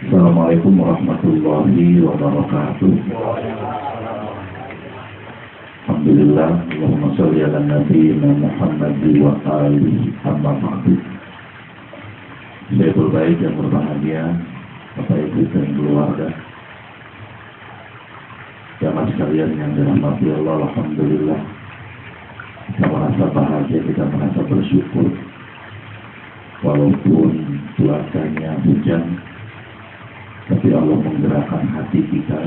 Assalamualaikum warahmatullahi wabarakatuh. Alhamdulillah, Allahumma sholli ala nabiyyina Muhammad wa alihi amma ba'du. Saya berbaik dan berbahagia Bapak Ibu dan keluarga, jamaah sekalian yang dirahmati Allah. Alhamdulillah, kita merasa bahagia, kita merasa bersyukur walaupun cuacanya hujan, tapi Allah menggerakkan hati kita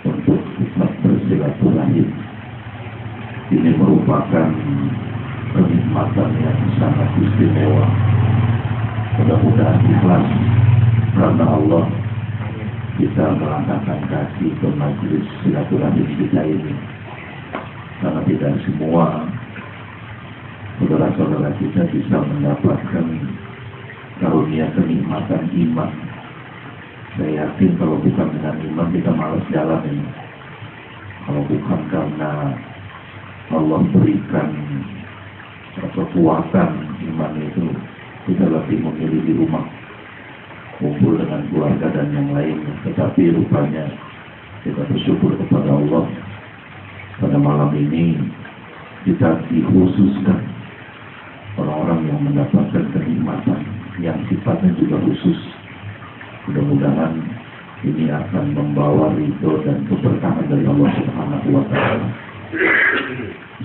untuk tetap bersilaturahim. Ini merupakan kenikmatan yang sangat istimewa. Mudah-mudahan ikhlas karena Allah kita melangkahkan kaki ke majelis silaturahim kita ini, karena tidak semua saudara-saudara kita bisa mendapatkan karunia kenikmatan iman. Saya yakin kalau bukan dengan iman kita malas jalan ini. Kalau bukan karena Allah berikan kekuatan iman itu, kita lebih memilih di rumah, kumpul dengan keluarga dan yang lainnya. Tetapi rupanya kita bersyukur kepada Allah, pada malam ini kita dikhususkan orang-orang yang mendapatkan kenikmatan yang sifatnya juga khusus. Mudah-mudahan ini akan membawa ridho dan keberkahan dari Allah Subhanahu wa Ta'ala.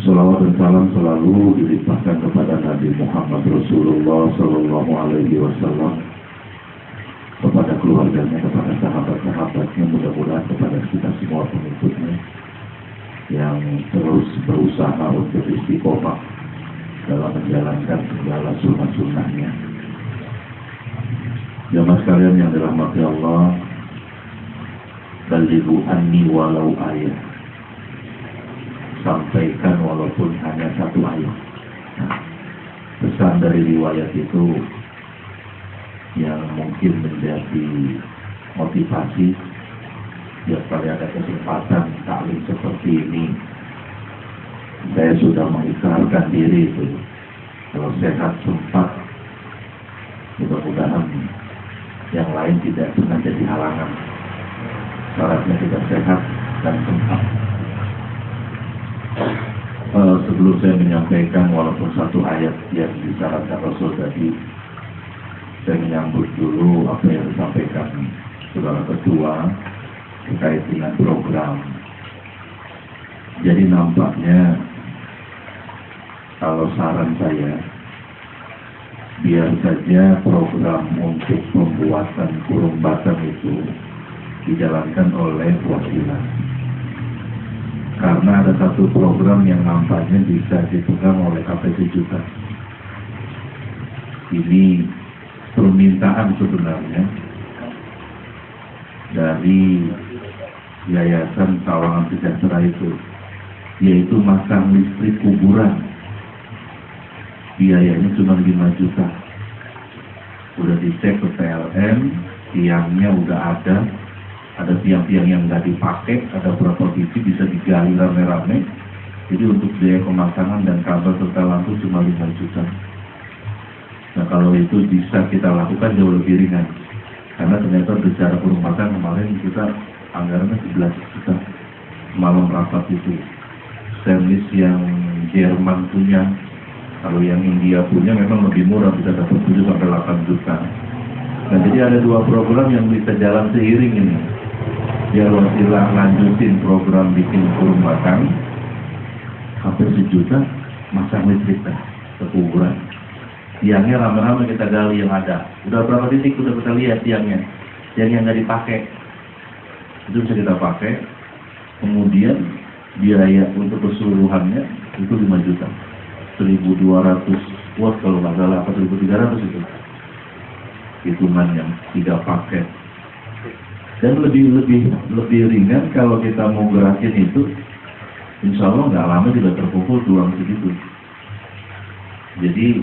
Salawat dan salam selalu dilimpahkan kepada Nabi Muhammad Rasulullah Sallallahu Alaihi Wasallam, kepada keluarganya, kepada sahabat-sahabatnya, mudah-mudahan kepada kita semua pengikutnya yang terus berusaha untuk istiqomah dalam menjalankan segala sunnah-sunnahnya. Jamaah sekalian yang dirahmati Allah, balighu anni walau ayat, sampaikan walaupun hanya satu ayat. Nah, pesan dari riwayat itu yang mungkin menjadi motivasi biar kali ada kesempatan taklim seperti ini. Saya sudah mengikrarkan diri itu, kalau sehat sempat, mudah-mudahan yang lain tidak pernah jadi halangan. Syaratnya kita sehat dan sempat. Sebelum saya menyampaikan walaupun satu ayat yang disyaratkan Rasul tadi, saya menyambut dulu apa yang disampaikan saudara ketua terkait dengan program. Jadi nampaknya kalau saran saya, biar saja program untuk pembuatan kurung batang itu dijalankan oleh wasilah. Karena ada satu program yang nampaknya bisa dipegang oleh KPC juga. Ini permintaan sebenarnya dari Yayasan Tawangan Sejahtera itu, yaitu masang listrik kuburan. Biayanya cuma 5 juta. Udah dicek ke PLN, tiangnya udah ada tiang-tiang yang nggak dipakai, ada berapa biji bisa digali rame-rame. Jadi untuk biaya pemasangan dan kabel serta lampu cuma 5 juta. Nah kalau itu bisa kita lakukan jauh lebih ringan. Karena ternyata bicara kurung batang kemarin kita anggarannya 11 juta. Malam rapat itu servis yang Jerman punya, kalau yang India punya memang lebih murah, bisa dapat 7-8 juta. Nah jadi ada dua program yang bisa jalan seiring ini. Biar wasilah lanjutin program bikin kurung batang, hampir 1 juta masang listrik ke kuburan. Tiangnya rame-rame kita gali yang ada. Udah berapa titik udah kita lihat tiangnya. Yang nggak dipakai itu bisa kita pakai. Kemudian biaya untuk keseluruhannya itu 5 juta. 1.200 watt kalau nggak salah, apa 1.300 itu hitungan yang tidak pakai. Dan lebih ringan kalau kita mau gerakin itu, insya Allah nggak lama juga terkumpul uang segitu. Jadi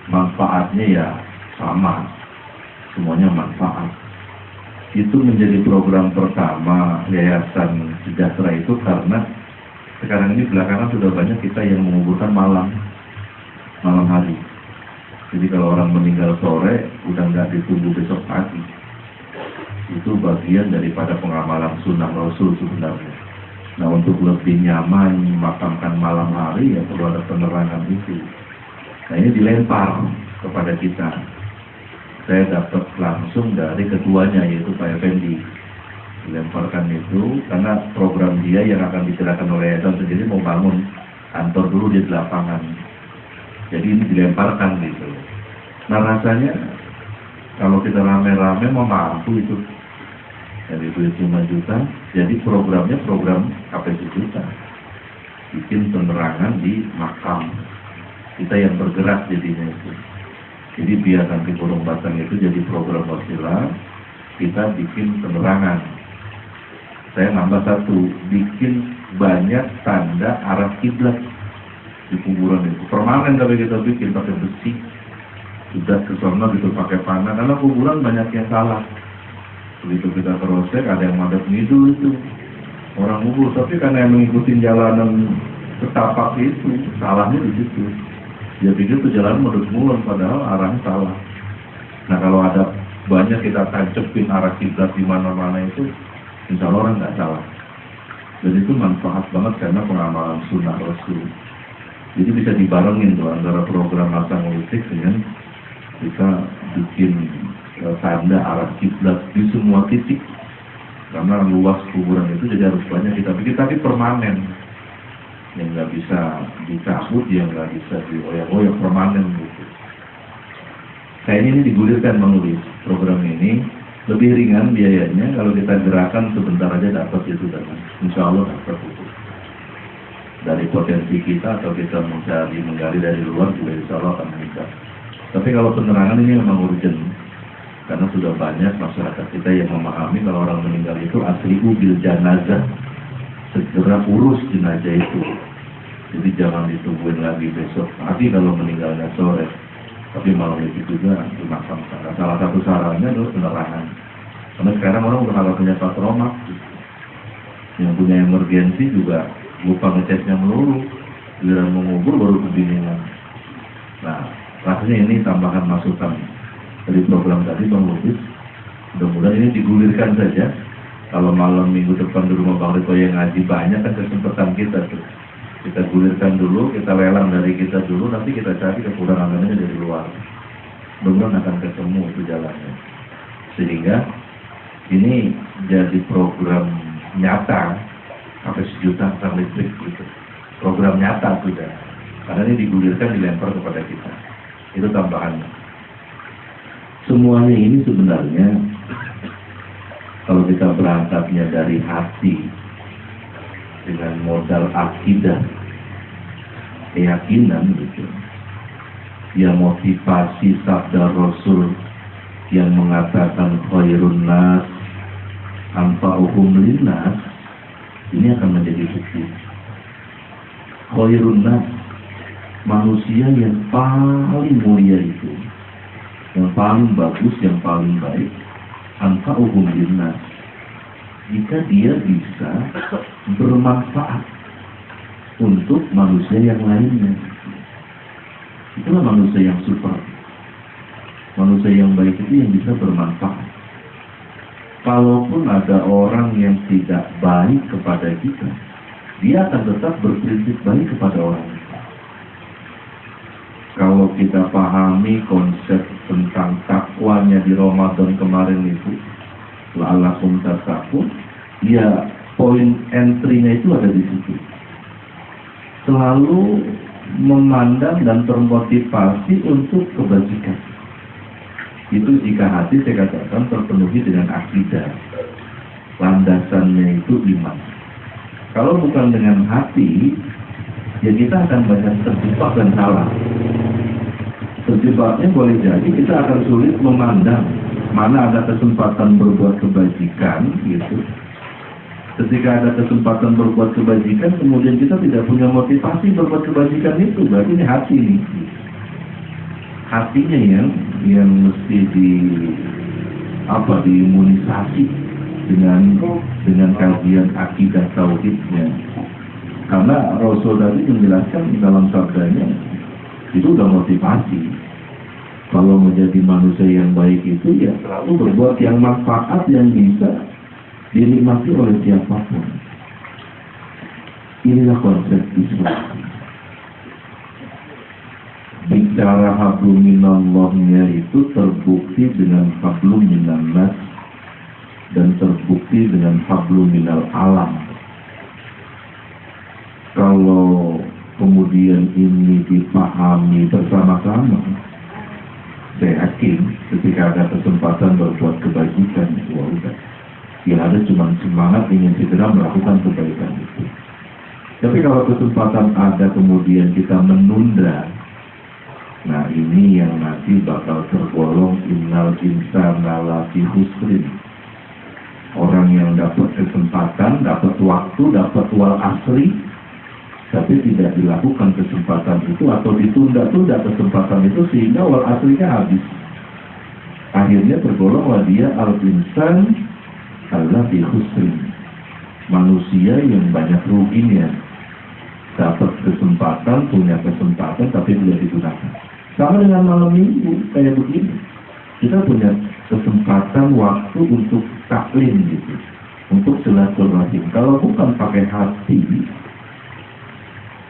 manfaatnya ya sama, semuanya manfaat. Itu menjadi program pertama Yayasan Sejahtera itu karena sekarang ini belakangan sudah banyak kita yang menguburkan malam hari. Jadi kalau orang meninggal sore, udah nggak ditunggu besok pagi. Itu bagian daripada pengamalan sunnah Rasul sebenarnya. Nah, untuk lebih nyaman memakamkan malam hari, ya perlu ada penerangan itu. Nah, ini dilempar kepada kita. Saya dapat langsung dari ketuanya, yaitu Pak Effendi. Dilemparkan itu, karena program dia yang akan diserahkan oleh Yayasan sendiri mau bangun kantor dulu di lapangan. Jadi ini dilemparkan gitu. Nah, rasanya kalau kita rame-rame mau mampu itu dari duit 5 juta, jadi programnya program KP juta, bikin penerangan di makam kita yang bergerak jadinya itu. Jadi biar nanti Gunung Batang itu jadi program wasilah, kita bikin penerangan. Saya nambah satu, bikin banyak tanda arah kiblat di kuburan itu. Permanen tapi kita bikin pakai besi, sudah ke sana gitu pakai panah, karena kuburan banyak yang salah. Begitu kita terosek, ada yang madep ngidul itu orang kubur, tapi karena yang mengikuti jalanan setapak itu, salahnya di situ. Dia pikir itu jalan madep ngulon, padahal arahnya salah. Nah, kalau ada banyak kita tancepin arah kiblat di mana-mana itu, insya Allah orang nggak salah. Dan itu manfaat banget karena pengamalan sunnah Rasul. Jadi bisa dibarengin tuh antara program masang musik dengan kita bikin tanda arah kiblat di semua titik, karena luas kuburan itu jadi harus banyak kita bikin, tapi permanen, yang nggak bisa dicabut, yang nggak bisa dioyak-oyak, permanen gitu. Kayaknya ini digulirkan menulis program ini lebih ringan biayanya, kalau kita gerakan sebentar aja dapat itu, dan insya Allah dapat itu dari potensi kita, atau kita menggali dari luar juga insya Allah akan meningkat. Tapi kalau penerangan ini memang urgent, karena sudah banyak masyarakat kita yang memahami kalau orang meninggal itu asri'u bil janazah, segera urus jenazah itu. Jadi jangan ditungguin lagi besok pagi kalau meninggalnya sore, tapi malam itu juga dimakamkan. Nah, salah satu sarannya adalah penerangan, karena sekarang orang udah nggak punya patromak, yang punya emergensi juga lupa ngeceknya melulu, giliran mengubur baru kebingungan. Nah, rasanya ini tambahan masukan dari program tadi Bang Lubis. Mudah-mudahan ini digulirkan saja. Kalau malam minggu depan di rumah Bang Riko yang ngaji banyak kan kesempatan kita tuh. Kita gulirkan dulu, kita lelang dari kita dulu, nanti kita cari kekurangannya dari luar. Mudah-mudahan akan ketemu itu jalannya. Sehingga ini jadi program nyata, sampai 1 juta sang listrik gitu. Program nyata sudah. Karena ini digulirkan, dilempar kepada kita. Itu tambahannya. Semuanya ini sebenarnya kalau kita berangkatnya dari hati dengan modal akidah, keyakinan gitu, ya motivasi sabda Rasul yang mengatakan khairun nas anfa'uhum linnas, ini akan menjadi bukti. Khairun nas, manusia yang paling mulia itu, yang paling bagus, yang paling baik, anfa'uhum linnas, jika dia bisa bermanfaat untuk manusia yang lainnya. Itulah manusia yang super. Manusia yang baik itu yang bisa bermanfaat. Kalaupun ada orang yang tidak baik kepada kita, dia akan tetap berprinsip baik kepada orang. Kalau kita pahami konsep tentang takwanya di Ramadan kemarin itu, la'allakum tattaqun, ya poin entry-nya itu ada di situ. Selalu memandang dan termotivasi untuk kebajikan. Itu jika hati saya katakan terpenuhi dengan akidah. Landasannya itu iman. Kalau bukan dengan hati, ya kita akan banyak terjebak dan salah. Terjebaknya boleh jadi kita akan sulit memandang mana ada kesempatan berbuat kebajikan gitu. Ketika ada kesempatan berbuat kebajikan, kemudian kita tidak punya motivasi berbuat kebajikan itu, berarti ini hati nih. Hatinya yang mesti diimunisasi dengan kajian akidah tauhidnya. Karena Rasul tadi menjelaskan dalam sabdanya itu udah motivasi. Kalau menjadi manusia yang baik itu ya selalu berbuat yang manfaat yang bisa dinikmati oleh siapapun. Inilah konsep Islam. Bicara hablum minallahnya itu terbukti dengan hablum minannas dan terbukti dengan hablum minal alam. Kalau kemudian ini dipahami bersama-sama, saya yakin ketika ada kesempatan berbuat kebajikan, wah udah, yang ada cuma semangat ingin segera melakukan kebaikan itu. Tapi kalau kesempatan ada kemudian kita menunda, nah ini yang nanti bakal tergolong innal insana lafi khusrin. Orang yang dapat kesempatan, dapat waktu, dapat wal asri, tapi tidak dilakukan kesempatan itu atau ditunda-tunda kesempatan itu sehingga wal aslinya habis. Akhirnya tergolonglah dia al-insan allafi khusrin. Manusia yang banyak ruginya. Dapat kesempatan, punya kesempatan, tapi tidak digunakan. Sama dengan malam minggu, kayak begini. Kita punya kesempatan waktu untuk taklim gitu. Untuk silaturahim. Kalau bukan pakai hati,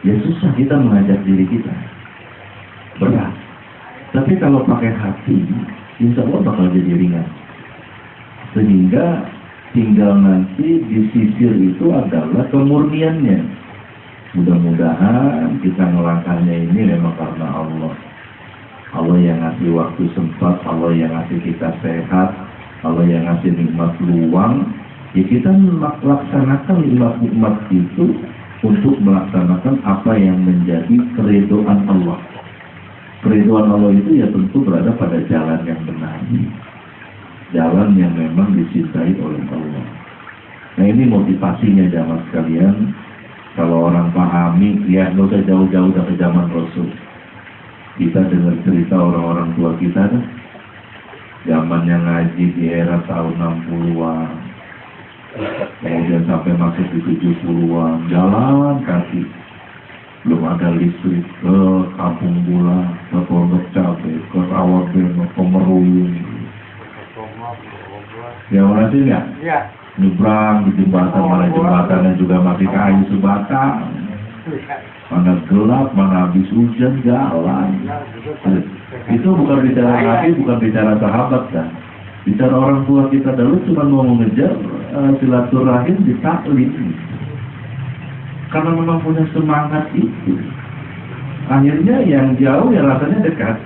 ya susah kita mengajak diri kita. Berat. Tapi kalau pakai hati, insya Allah bakal jadi ringan. Sehingga tinggal nanti disisir itu adalah kemurniannya. Mudah-mudahan kita ngelangkahnya ini memang karena Allah. Allah yang ngasih waktu sempat, Allah yang ngasih kita sehat, Allah yang ngasih nikmat luang. Ya kita melaksanakan nikmat-nikmat itu untuk melaksanakan apa yang menjadi keridhaan Allah. Keridhaan Allah itu ya tentu berada pada jalan yang benar. Jalan yang memang dicintai oleh Allah. Nah ini motivasinya jamaah sekalian. Kalau orang pahami, ya nggak usah jauh-jauh dari zaman Rasul. Kita dengar cerita orang-orang tua kita kan, zaman yang ngaji di era tahun 60-an, kemudian sampai masuk di 70-an, jalan kaki, belum ada listrik, ke Kampung Bula, ke Pondok Cabe, ke Rawabeno, ke Meruyung. Ya mana sih nggak? Iya. Nyebrang di jembatan, mana jembatannya juga masih kayu sebatang. Mana gelap, mana habis hujan, jalan. Itu bukan bicara Nabi, bukan bicara sahabat kan. Bicara orang tua kita dulu cuma mau mengejar silaturahim di taklim. Karena memang punya semangat itu. Akhirnya yang jauh ya rasanya dekat.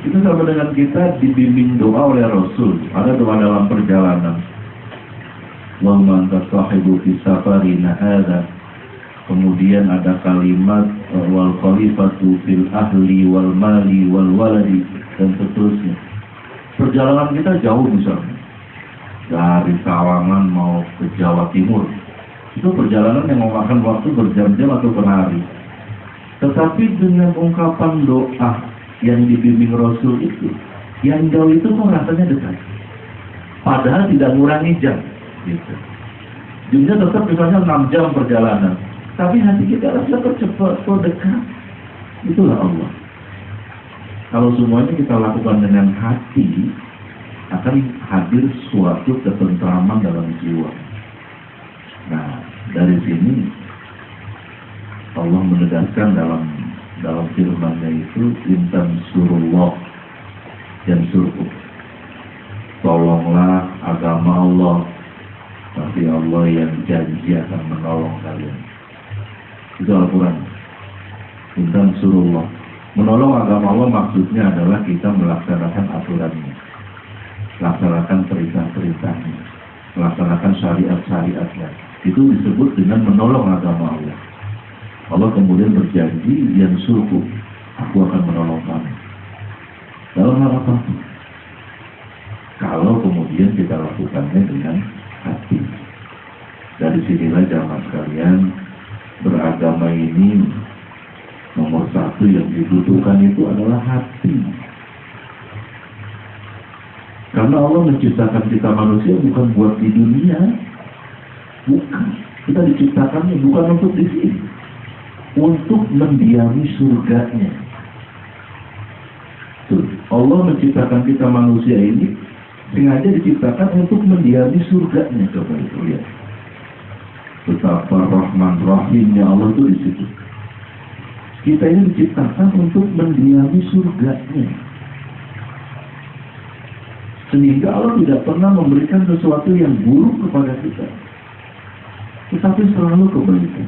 Itu sama dengan kita dibimbing doa oleh Rasul. Ada doa dalam perjalanan. Wa man tasahibu fi safarina hadza. Kemudian ada kalimat wal khalifatu fil ahli wal mali wal waladi dan seterusnya. Perjalanan kita jauh misalnya dari Sawangan mau ke Jawa Timur. Itu perjalanan yang memakan waktu berjam-jam atau berhari. Tetapi dengan ungkapan doa yang dibimbing Rasul itu, yang jauh itu kok rasanya dekat. Padahal tidak mengurangi jam. Gitu. Jumnya tetap misalnya 6 jam perjalanan, tapi hati kita rasa tercepat, kok dekat. Itulah Allah. Kalau semuanya kita lakukan dengan hati, akan hadir suatu ketentraman dalam jiwa. Nah, dari sini Allah menegaskan dalam firman-Nya itu intan surullah dan suruh. Tolonglah agama Allah. Tapi Allah yang janji akan menolong kalian. Itu Al-Quran. Intan surullah. Menolong agama Allah maksudnya adalah kita melaksanakan aturannya. Melaksanakan perintah-perintahnya. Melaksanakan syariat-syariatnya. Itu disebut dengan menolong agama Allah. Allah kemudian berjanji yang suruh. Aku akan menolong kamu. Dalam hal apa? Kalau kemudian kita lakukannya dengan hati. Dari sinilah jamaah sekalian, beragama ini nomor satu yang dibutuhkan itu adalah hati. Karena Allah menciptakan kita manusia bukan buat di dunia, bukan. Kita diciptakannya bukan untuk di sini, untuk mendiami surganya. Tuh, Allah menciptakan kita manusia ini sengaja diciptakan untuk mendiami surganya. Coba itu lihat. Betapa Rahman Rahimnya Allah itu di situ. Kita ini diciptakan untuk mendiami surganya. Sehingga Allah tidak pernah memberikan sesuatu yang buruk kepada kita, tetapi selalu kebaikan.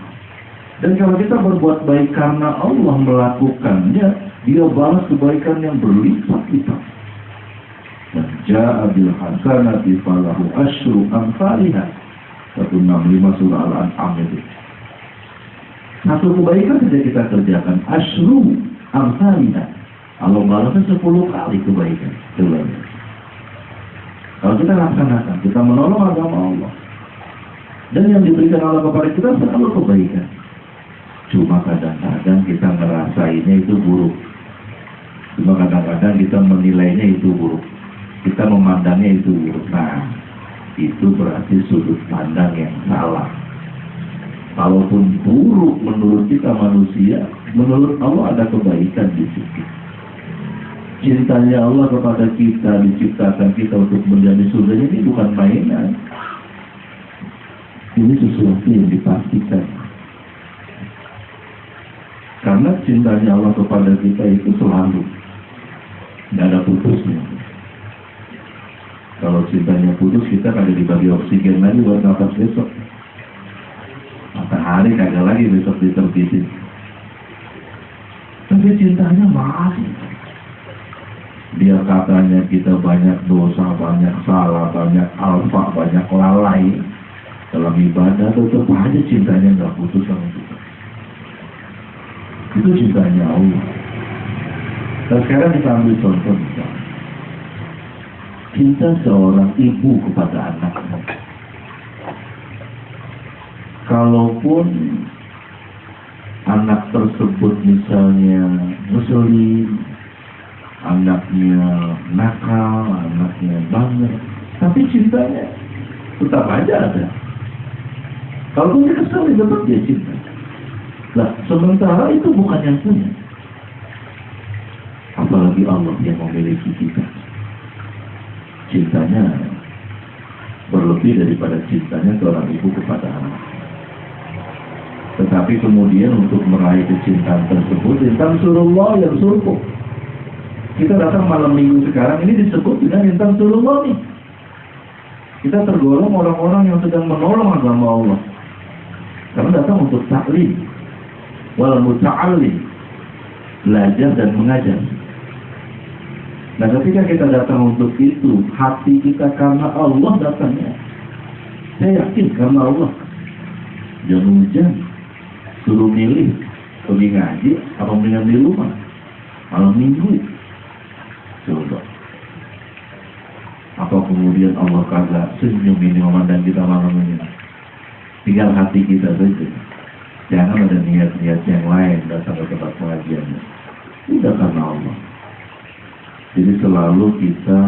Dan kalau kita berbuat baik karena Allah melakukannya, Dia balas kebaikan yang berlipat-lipat. Ja'a bil hasanati falahu asyru amsalihha. 165 surah Al-An'am itu. Satu kebaikan saja kita kerjakan, asyru amsalihha. Allah balasnya 10 kali kebaikan. Kalau kita laksanakan, kita menolong agama Allah, dan yang diberikan Allah kepada kita selalu kebaikan. Cuma kadang-kadang kita ngerasainnya itu buruk. Cuma kadang-kadang kita menilainya itu buruk. Kita memandangnya itu buruk. Nah, itu berarti sudut pandang yang salah. Kalaupun buruk menurut kita manusia, menurut Allah ada kebaikan di situ. Cintanya Allah kepada kita, diciptakan kita untuk menjadi surganya, ini bukan mainan. Ini sesuatu yang dipastikan. Karena cintanya Allah kepada kita itu selalu, tidak ada putusnya. Kalau cintanya putus, kita kagak dibagi oksigen lagi buat nafas besok. Matahari kagak lagi besok diterbitin. Tapi cintanya masih. Dia katanya kita banyak dosa, banyak salah, banyak alfa, banyak lalai dalam ibadah, tetap aja cintanya nggak putus sama kita. Itu cintanya Allah. Dan sekarang kita ambil contoh misalnya, cinta seorang ibu kepada anaknya. Kalaupun anak tersebut misalnya ngeselin, anaknya nakal, anaknya banget, tapi cintanya tetap aja ada. Kalau dia kesal, tetap dia cinta. Nah, sementara itu bukan yang punya. Apalagi Allah yang memiliki kita. Cintanya berlebih daripada cintanya seorang ibu kepada anak. Tetapi kemudian untuk meraih kecintaan tersebut, tentang surullah yang surkuh. Kita datang malam minggu sekarang ini disebut dengan bintang surullah nih. Kita tergolong orang-orang yang sedang menolong agama Allah. Karena datang untuk taklim, wal muta'allim, belajar dan mengajar. Nah, ketika kita datang untuk itu, hati kita karena Allah datangnya. Saya yakin karena Allah. Jangan hujan, suruh milih pergi ngaji atau mendingan di rumah malam minggu. Coba. Apa kemudian Allah kagak senyum ini memandang kita malam ini? Tinggal hati kita saja. Jangan ada niat-niat yang lain datang ke tempat pengajian. Udah karena Allah. Jadi selalu kita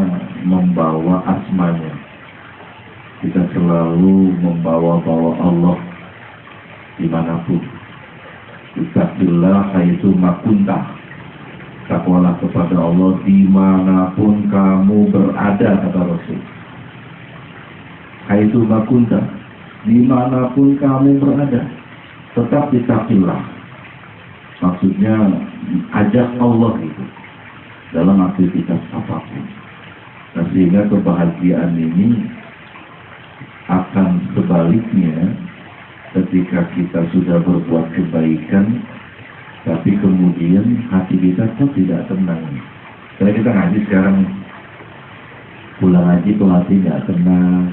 membawa asmanya. Kita selalu membawa-bawa Allah dimanapun. Ittaqillah haitsu ma kunta. Takwalah kepada Allah dimanapun kamu berada, kata Rasul. Haitsu ma kunta, dimanapun kamu berada, tetap ittaqillah. Maksudnya ajak Allah itu dalam aktivitas apapun. Nah, sehingga kebahagiaan ini akan sebaliknya ketika kita sudah berbuat kebaikan, tapi kemudian hati kita kok tidak tenang. Karena kita ngaji sekarang, pulang ngaji tuh hati nggak tenang,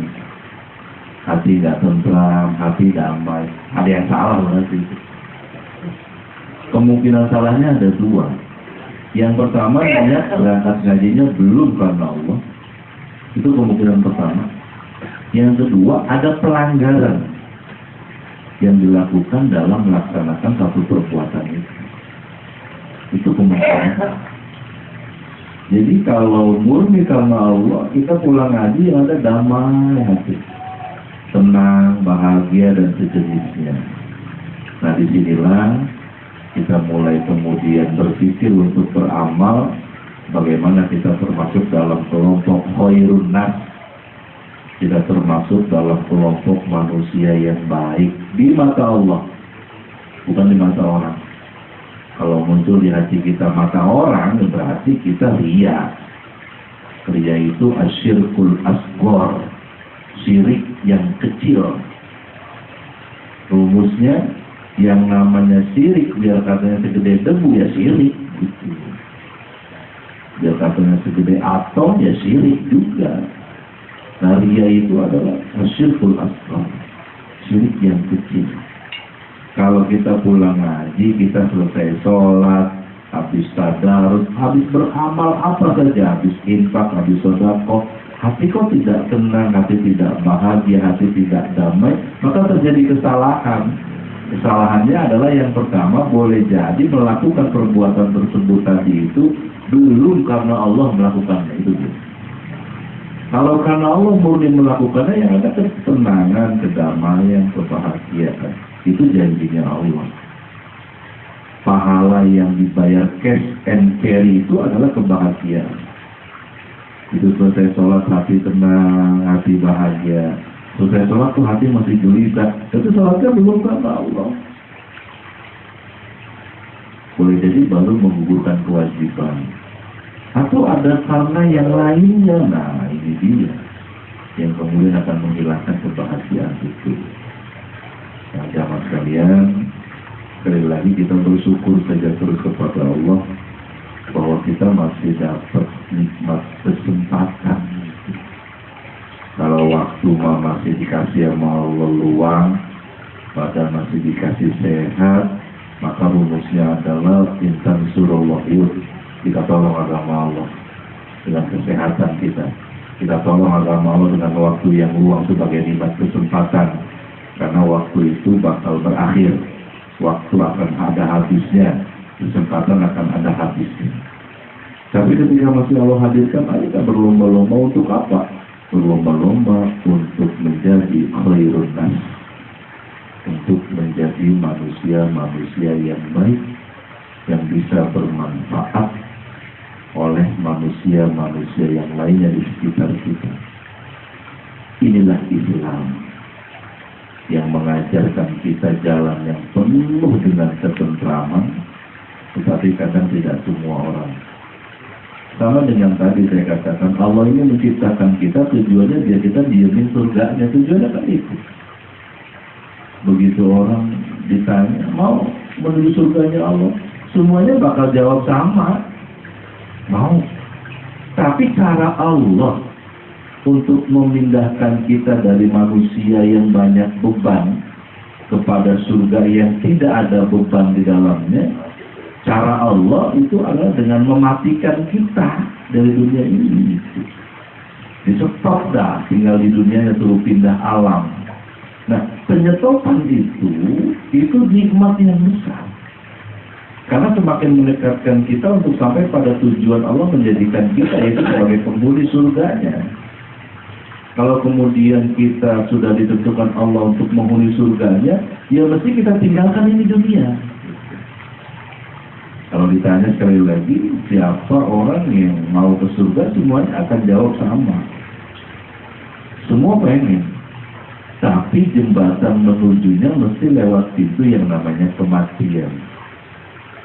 hati nggak tentram, hati damai. Ada yang salah berarti. Kemungkinan salahnya ada dua. Yang pertama, niat berangkat ngajinya belum karena Allah. Itu kemungkinan pertama. Yang kedua, ada pelanggaran yang dilakukan dalam melaksanakan satu perbuatan itu. Itu kemungkinan. Jadi kalau murni karena Allah, kita pulang ngaji yang ada damai hati, tenang, bahagia dan sejenisnya. Nah, disinilah kita mulai kemudian berpikir untuk beramal bagaimana bagaimana kita termasuk dalam kelompok khairun nas, kita termasuk dalam kelompok manusia yang baik di mata Allah, bukan di mata orang. Kalau muncul di hati kita mata orang, berarti kita ria. Ria itu asyirkul asghar, syirik yang kecil. Rumusnya, yang namanya syirik, biar katanya segede debu ya syirik gitu. Biar katanya segede atom ya syirik juga. Nah, ria itu adalah asyirkul asghar, syirik yang kecil. Kalau kita pulang ngaji, kita selesai sholat, habis tadarus, habis beramal apa saja, habis infak, habis sedekah, hati kok tidak tenang, hati tidak bahagia, hati tidak damai, maka terjadi kesalahan. Kesalahannya adalah yang pertama, boleh jadi melakukan perbuatan tersebut tadi itu belum karena Allah melakukannya itu. Kalau karena Allah murni melakukannya, yang ada ketenangan, kedamaian, kebahagiaan. Itu janjinya Allah. Pahala yang dibayar cash and carry itu adalah kebahagiaan. Itu selesai sholat hati tenang, hati bahagia. Selesai sholat tuh hati masih gelisah. Itu sholatnya belum karena Allah. Boleh jadi baru menggugurkan kewajiban. Atau ada karena yang lainnya. Nah, ini dia yang kemudian akan menghilangkan kebahagiaan itu. Nah, jamaah sekalian, sekali lagi kita bersyukur saja terus kepada Allah bahwa kita masih dapat nikmat kesempatan. Kalau waktu masih dikasih sama Allah luang, badan masih dikasih sehat, maka rumusnya adalah insan surullah yud. Kita tolong agama Allah dengan kesehatan kita. Kita tolong agama Allah dengan waktu yang luang sebagai nikmat kesempatan. Karena waktu itu bakal berakhir. Waktu akan ada habisnya. Kesempatan akan ada habisnya. Tapi ketika masih Allah hadirkan, ayo kita berlomba-lomba untuk apa? Berlomba-lomba untuk menjadi khairun nas. Untuk menjadi manusia-manusia yang baik, yang bisa bermanfaat oleh manusia-manusia yang lainnya di sekitar kita. Inilah Islam yang mengajarkan kita jalan yang penuh dengan ketentraman, tetapi kadang tidak semua orang. Sama dengan tadi saya katakan, Allah ini menciptakan kita tujuannya biar kita diemin surganya, tujuannya kan itu. Begitu orang ditanya, mau menuju surganya Allah, semuanya bakal jawab sama, mau. Tapi cara Allah untuk memindahkan kita dari manusia yang banyak beban kepada surga yang tidak ada beban di dalamnya, cara Allah itu adalah dengan mematikan kita dari dunia ini. Di-stop dah, tinggal di dunia itu pindah alam. Nah, penyetopan itu nikmat yang besar. Karena semakin mendekatkan kita untuk sampai pada tujuan Allah menjadikan kita itu sebagai penghuni surganya. Kalau kemudian kita sudah ditentukan Allah untuk menghuni surganya, ya mesti kita tinggalkan ini dunia. Kalau ditanya sekali lagi, siapa orang yang mau ke surga, semuanya akan jawab sama. Semua pengen. Tapi jembatan menujunya mesti lewat pintu yang namanya kematian.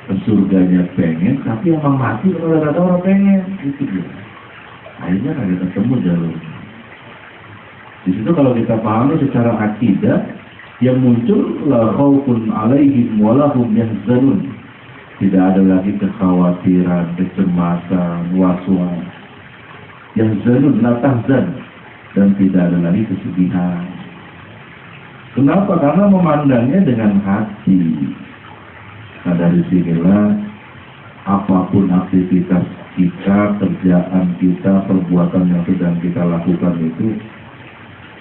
Ke surganya pengen, tapi emang mati kalau ada orang pengen. Gitu dia. Akhirnya ada ketemu jalur. Di situ kalau kita pahami secara akidah, yang muncul la khaufun 'alaihim wa lahum yahzanun. Tidak ada lagi kekhawatiran, kecemasan, was-was. Yahzanun la tahzan, dan tidak ada lagi kesedihan. Kenapa? Karena memandangnya dengan hati. Nah, dari sinilah apapun aktivitas kita, kerjaan kita, perbuatan yang sedang kita lakukan itu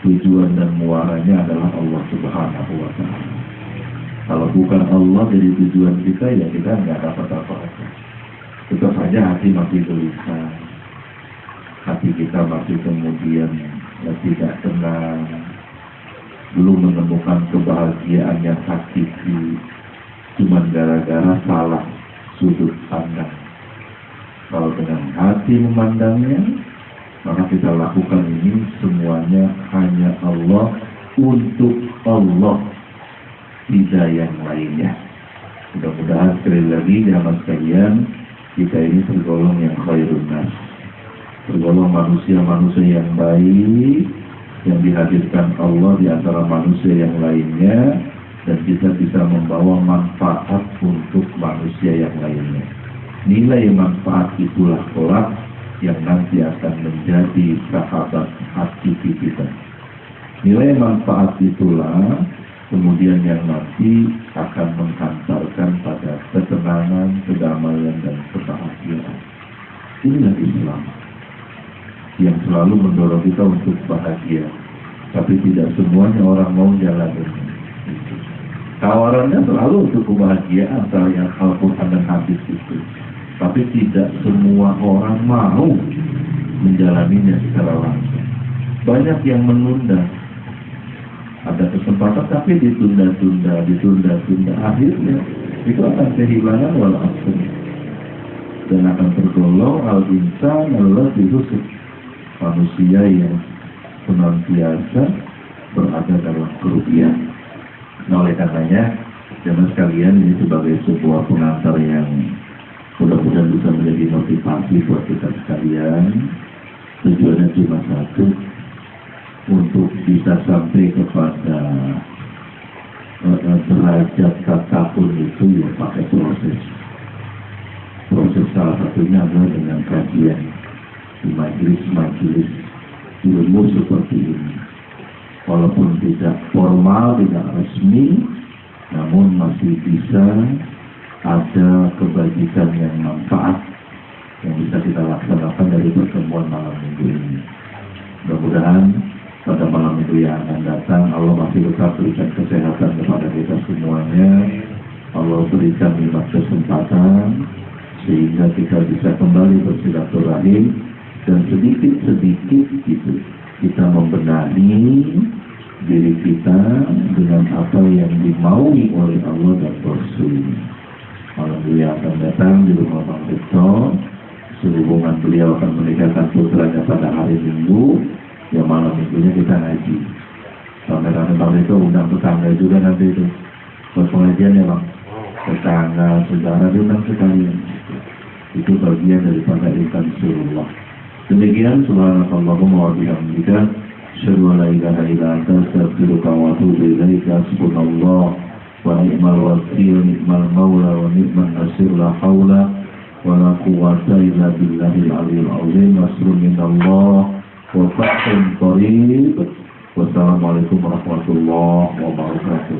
tujuan dan muaranya adalah Allah Subhanahu wa Ta'ala. Kalau bukan Allah jadi tujuan kita, ya kita nggak dapat apa-apa. Tetap saja hati masih gelisah, hati kita masih kemudian tidak tenang, belum menemukan kebahagiaan yang hakiki, cuma gara-gara salah sudut pandang. Kalau dengan hati memandangnya, maka kita lakukan ini semuanya hanya Allah, untuk Allah, tidak yang lainnya. Mudah-mudahan sekali lagi jamaah sekalian, kita ini tergolong yang khairun nas, tergolong manusia-manusia yang baik, yang dihadirkan Allah di antara manusia yang lainnya, dan kita bisa membawa manfaat untuk manusia yang lainnya. Nilai manfaat itulah kelak yang nanti akan menjadi sahabat hakiki kita. Nilai manfaat itulah kemudian yang nanti akan menghantarkan pada ketenangan, kedamaian, dan kebahagiaan. Inilah Islam yang selalu mendorong kita untuk bahagia, tapi tidak semuanya orang mau jalanin. Tawarannya selalu untuk kebahagiaan, yang Al-Quran dan hadis itu, tapi tidak semua orang mau menjalaninya secara langsung. Banyak yang menunda, ada kesempatan tapi ditunda-tunda, akhirnya itu akan kehilangan walaupun, dan akan tergolong al-insan alladzi khusir, manusia yang senantiasa berada dalam kerugian. Nah, oleh karenanya, jemaah sekalian, ini sebagai sebuah pengantar yang mudah-mudahan bisa menjadi motivasi buat kita sekalian. Tujuannya cuma satu, untuk bisa sampai kepada derajat takabur itu ya pakai proses. Proses salah satunya adalah dengan kajian di majelis-majelis ilmu seperti ini. Walaupun tidak formal, tidak resmi, namun masih bisa ada kebajikan yang manfaat yang bisa kita laksanakan dari pertemuan malam minggu ini. Mudah-mudahan pada malam minggu yang akan datang Allah masih tetap berikan kesehatan kepada kita semuanya. Allah berikan nikmat kesempatan sehingga kita bisa kembali bersilaturahim, dan sedikit-sedikit gitu kita membenahi diri kita dengan apa yang dimaui oleh Allah dan Rasul-Nya. Malam yang akan datang di rumah Bang Victor, sehubungan beliau akan menikahkan putranya pada hari Minggu, ya malam minggunya kita ngaji. Sampai Bang Victor undang tetangga juga nanti itu buat pengajian ya Bang. Tetangga, saudara diundang sekalian. Itu bagian daripada ikan surullah. Demikian, subhanakallahumma wa bihamdika, asyhadu an la ilaha illa anta, astaghfiruka wa atubu ilaika. Subhanallah wa ni'mal wakil, ni'mal maula wa ni'man nasir, la haula wa la quwwata illa billahil aliyyil azim. Nasrun minallah wa fathun qarib. Wassalamualaikum warahmatullahi wabarakatuh.